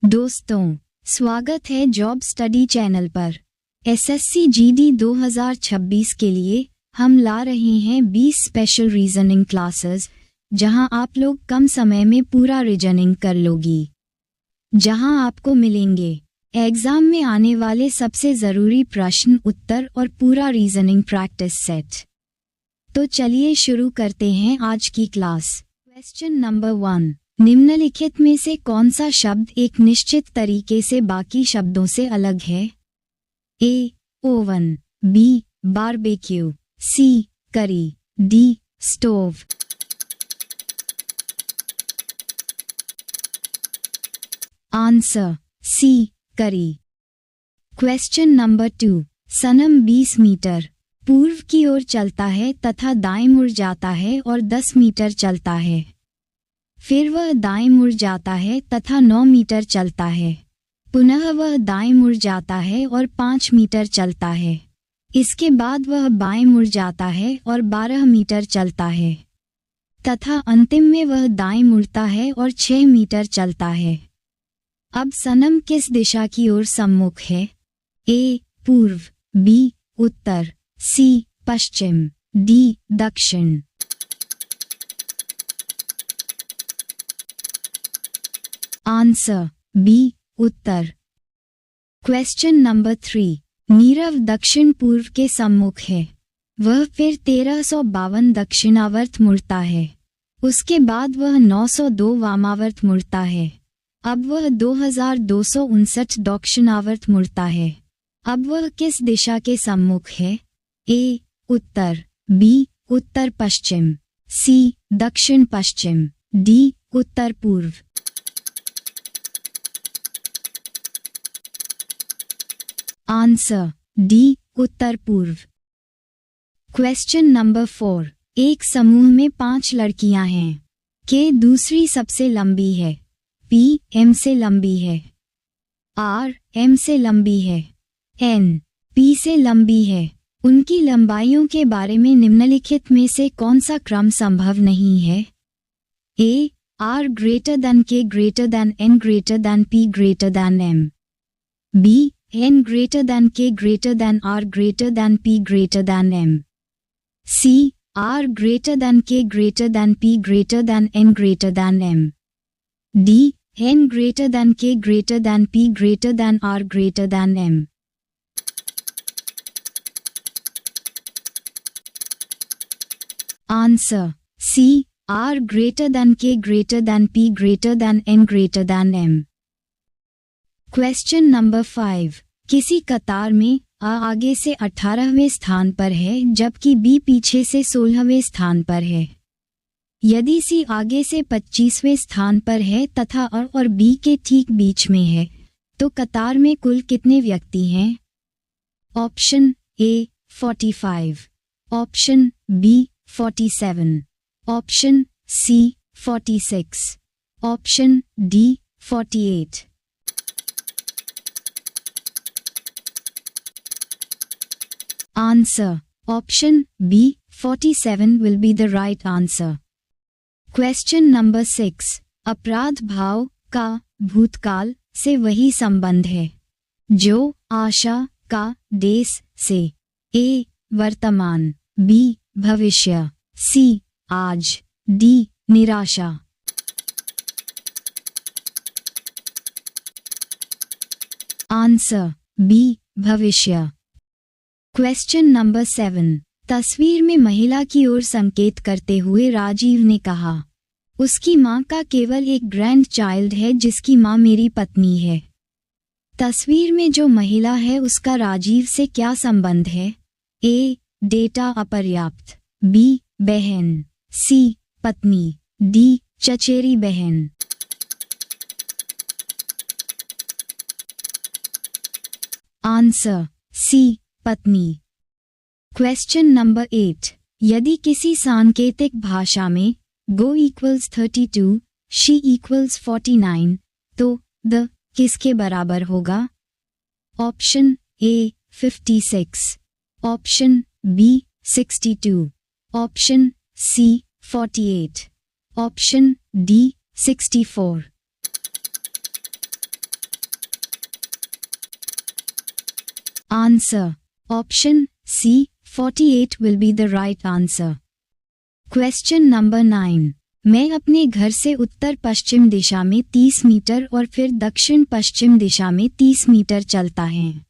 दोस्तों, स्वागत है जॉब स्टडी चैनल पर। एसएससी जीडी 2026 के लिए हम ला रहे हैं 20 स्पेशल रीजनिंग क्लासेस, जहां आप लोग कम समय में पूरा रीजनिंग कर लोगी। जहां आपको मिलेंगे एग्जाम में आने वाले सबसे ज़रूरी प्रश्न उत्तर और पूरा रीजनिंग प्रैक्टिस सेट। तो चलिए शुरू करते हैं आज की क्लास। क्वेश्चन नंबर 1, निम्नलिखित में से कौन सा शब्द एक निश्चित तरीके से बाकी शब्दों से अलग है? A. Oven, B. Barbecue, C. Curry, D. Stove. Answer C. करी। क्वेश्चन नंबर 2, सनम 20 मीटर पूर्व की ओर चलता है तथा दाएं मुड़ जाता है और 10 मीटर चलता है। फिर वह दाएं मुड़ जाता है तथा 9 मीटर चलता है। पुनः वह दाएं मुड़ जाता है और 5 मीटर चलता है। इसके बाद वह बाएं मुड़ जाता है और 12 मीटर चलता है तथा अंतिम में वह दाएं मुड़ता है और 6 मीटर चलता है। अब सनम किस दिशा की ओर सम्मुख है? ए. पूर्व, बी. उत्तर, सी. पश्चिम, डी. दक्षिण। Answer B. उत्तर। क्वेश्चन नंबर 3, नीरव दक्षिण पूर्व के सम्मुख है। वह फिर 1352 दक्षिणावर्त मुड़ता है। उसके बाद वह 902 वामावर्त मुड़ता है। अब वह 2259 दक्षिणावर्त मुड़ता है। अब वह किस दिशा के सम्मुख है? ए. उत्तर, बी. उत्तर पश्चिम, सी. दक्षिण पश्चिम, डी. उत्तर पूर्व। Answer D. उत्तर पूर्व। क्वेश्चन नंबर 4, एक समूह में 5 लड़कियां हैं। के दूसरी सबसे लंबी है। पी एम से लंबी है। आर एम से लंबी है। एन पी से लंबी है। उनकी लंबाइयों के बारे में निम्नलिखित में से कौन सा क्रम संभव नहीं है? A. R greater than K greater than N greater than P greater than M. B. n greater than k greater than r greater than p greater than m. C. r greater than k greater than p greater than n greater than m. D. n greater than k greater than p greater than r greater than m. Answer C. r greater than k greater than p greater than n greater than m. Question number 5, किसी कतार में आ आगे से 18वें स्थान पर है जबकि B पीछे से 16वें स्थान पर है। यदि सी आगे से 25वें स्थान पर है तथा और बी के ठीक बीच में है, तो कतार में कुल कितने व्यक्ति हैं? Option A 45, option B 47, option C 46, option D 48। Answer option B 47 will be the right answer. Question number 6, अपराध भाव का भूतकाल से वही संबंध है जो आशा का देश से। ए. वर्तमान, बी. भविष्य, सी. आज, डी. निराशा। Answer B. भविष्य। क्वेश्चन नंबर 7, तस्वीर में महिला की ओर संकेत करते हुए राजीव ने कहा, उसकी माँ का केवल एक ग्रैंड चाइल्ड है जिसकी माँ मेरी पत्नी है। तस्वीर में जो महिला है उसका राजीव से क्या संबंध है? ए. डेटा अपर्याप्त, बी. बहन, सी. पत्नी, डी. चचेरी बहन। Answer C. पत्नी। क्वेश्चन नंबर 8, यदि किसी सांकेतिक भाषा में गो इक्वल्स 32, शी इक्वल्स 49, तो द किसके बराबर होगा? Option A 56, option B 62, option C 48, option D 64। Answer. Option C. 48 will be the right answer. Question number 9. मैं अपने घर से उत्तर पश्चिम दिशा में 30 मीटर और फिर दक्षिण पश्चिम दिशा में 30 मीटर चलता है।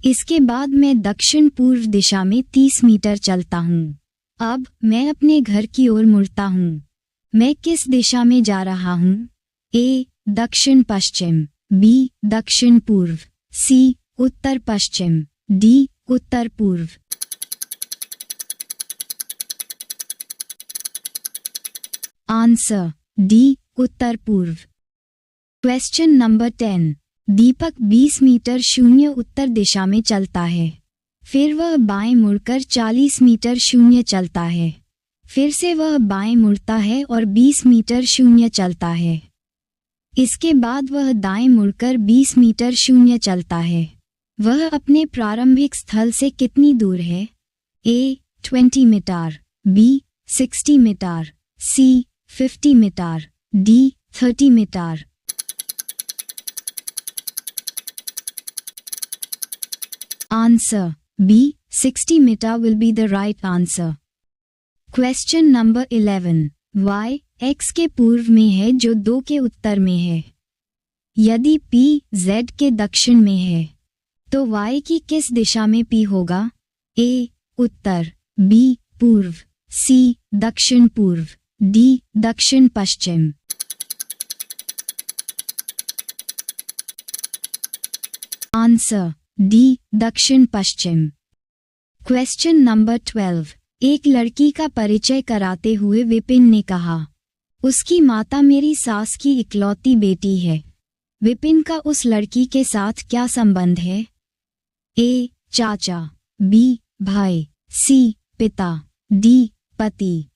इसके बाद मैं दक्षिण पूर्व दिशा में 30 मीटर चलता हूँ। अब मैं अपने घर की ओर मुड़ता हूँ। मैं किस दिशा में जा रहा हूँ? A. दक्षिण पश्चिम, B. दक्षिण पूर्व, C. उत्तर पश्चिम, D. उत्तर पूर्व। Answer. D. उत्तर पूर्व। Question number 10. दीपक 20 मीटर शून्य उत्तर दिशा में चलता है। फिर वह बाएं मुड़कर 40 मीटर शून्य चलता है। फिर से वह बाएं मुड़ता है और 20 मीटर शून्य चलता है। इसके बाद वह दाएं मुड़कर 20 मीटर शून्य चलता है। वह अपने प्रारंभिक स्थल से कितनी दूर है? A. 20 metre, B. 60 metre, C. 50 metre, D. 30 metre. Answer. B. 60 meter will be the right answer. Question number 11. Y X के पूर्व में है जो 2 के उत्तर में है। यदि P Z के दक्षिण में है तो Y की किस दिशा में P होगा? A. Uttar, B. पूर्व, C. दक्षिण पूर्व, D. दक्षिण पश्चिम। Answer. D. दक्षिण पश्चिम। Question number 12. एक लड़की का परिचय कराते हुए विपिन ने कहा, उसकी माता मेरी सास की इकलौती बेटी है। विपिन का उस लड़की के साथ क्या संबंध है? A. चाचा, B. भाई, C. पिता, D. पति।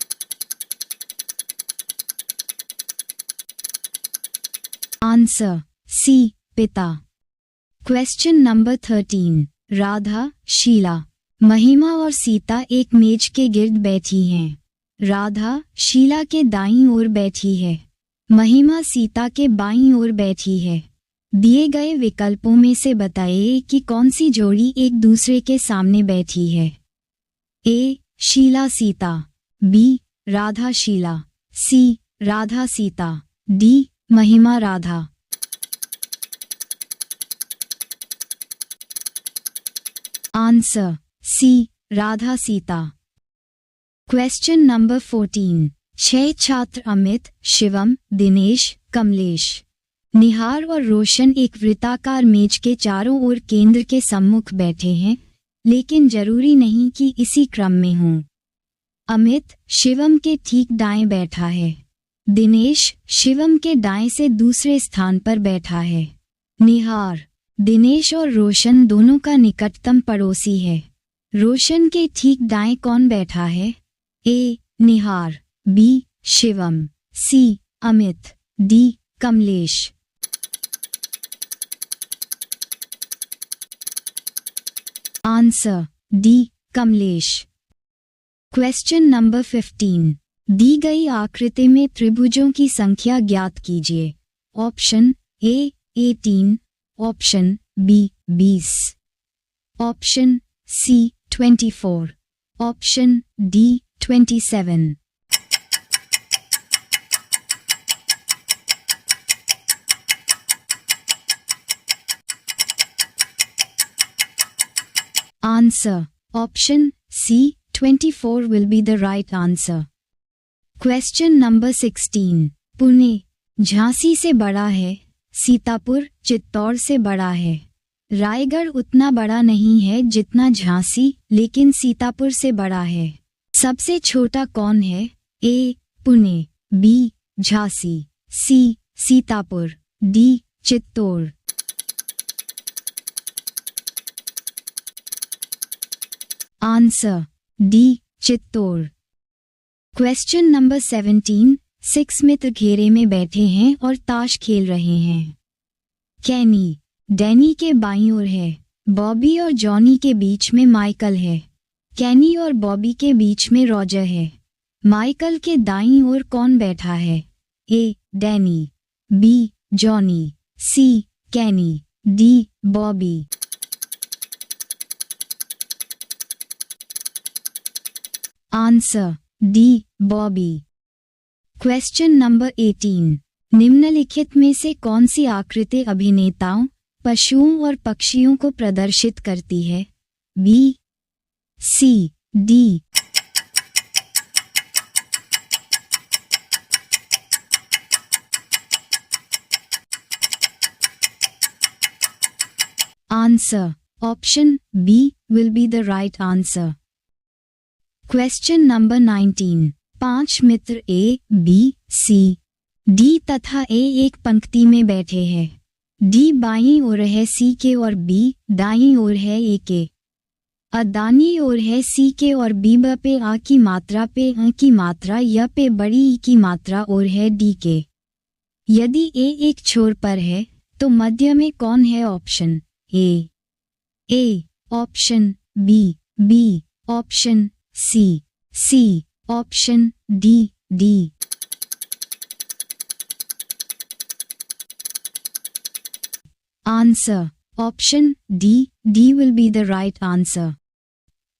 Answer. C. पिता। Question number 13. राधा, शीला, महिमा और सीता एक मेज के गिर्द बैठी हैं। राधा शीला के दाईं ओर बैठी है। महिमा सीता के बाईं ओर बैठी है। दिए गए विकल्पों में से बताइए कि कौन सी जोड़ी एक दूसरे के सामने बैठी है। A. Sheila Sita, B. Radha Sheila, C. Radha Sita, D. महिमा Radha. Answer. C. Radha Sita. Question number 14. 6 छात्र अमित, शिवम, दिनेश, कमलेश, निहार और रोशन एक वृत्ताकार मेज के चारों ओर केंद्र के सम्मुख बैठे हैं, लेकिन जरूरी नहीं कि इसी क्रम में हों। अमित शिवम के ठीक दाएं बैठा है। दिनेश शिवम के दाएं से दूसरे स्थान पर बैठा है। निहार दिनेश और रोशन दोनों का निकटतम पड़ोसी है। रोशन के ठीक दाएं कौन बैठा है? A. Nihar, B. Shivam, C. Amit, D. Kamlesh. Answer D. Kamlesh. Question number 15. दी गई आकृति में त्रिभुजों की संख्या ज्ञात कीजिए। Option A. 18, option B. 20, option C. 24, option D. 27। Answer. Option C. 24 will be the right answer. Question number 16. Pune Jhansi से बड़ा है, सीतापुर चित्तौड़ से बड़ा है। रायगढ़ उतना बड़ा नहीं है जितना झांसी, लेकिन सीतापुर से बड़ा है। सबसे छोटा कौन है? A. Pune, B. Jhansi, C. Sitapur, D. Chittor. Answer D. Chittor. Question number 17. 6 मित्र घेरे में बैठे हैं और ताश खेल रहे हैं। कैनी डैनी के बाईं ओर है। बॉबी और जॉनी के बीच में माइकल है। कैनी और बॉबी के बीच में रॉजर है। माइकल के दाईं ओर कौन बैठा है? A. Danny, B. Johnny, C. Kenny, D. Bobby. Answer D Bobby. Question number 18। निम्नलिखित में से कौन सी आकृति अभिनेताओं, पशुओं और पक्षियों को प्रदर्शित करती है? B, C, D. Answer option B will be the right answer. Question number 19। 5 मित्र ए, बी, सी, डी तथा ए एक पंक्ति में बैठे हैं। डी बाईं ओर है सी के और बी दाईं ओर है ए के। अ दाईं ओर है सी के और बी ब पे आ की मात्रा पे अ की मात्रा य पे बड़ी ई की मात्रा और है डी के। यदि ए एक छोर पर है तो मध्य में कौन है? Option A, option B, option C, option D. Answer option D will be the right answer.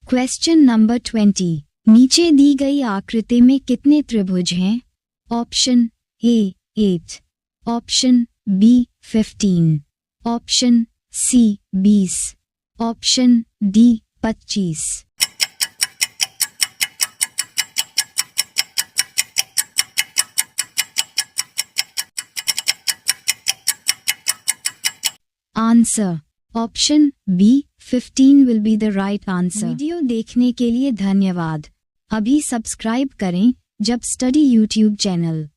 Question number 20। नीचे दी गई आकृति में कितने त्रिभुज हैं? Option A 8, option B 15, option C 20, option D 25। Answer option B 15 will be the right answer. Video देखने के लिए धन्यवाद। अभी सब्सक्राइब करें जब स्टडी यूट्यूब चैनल।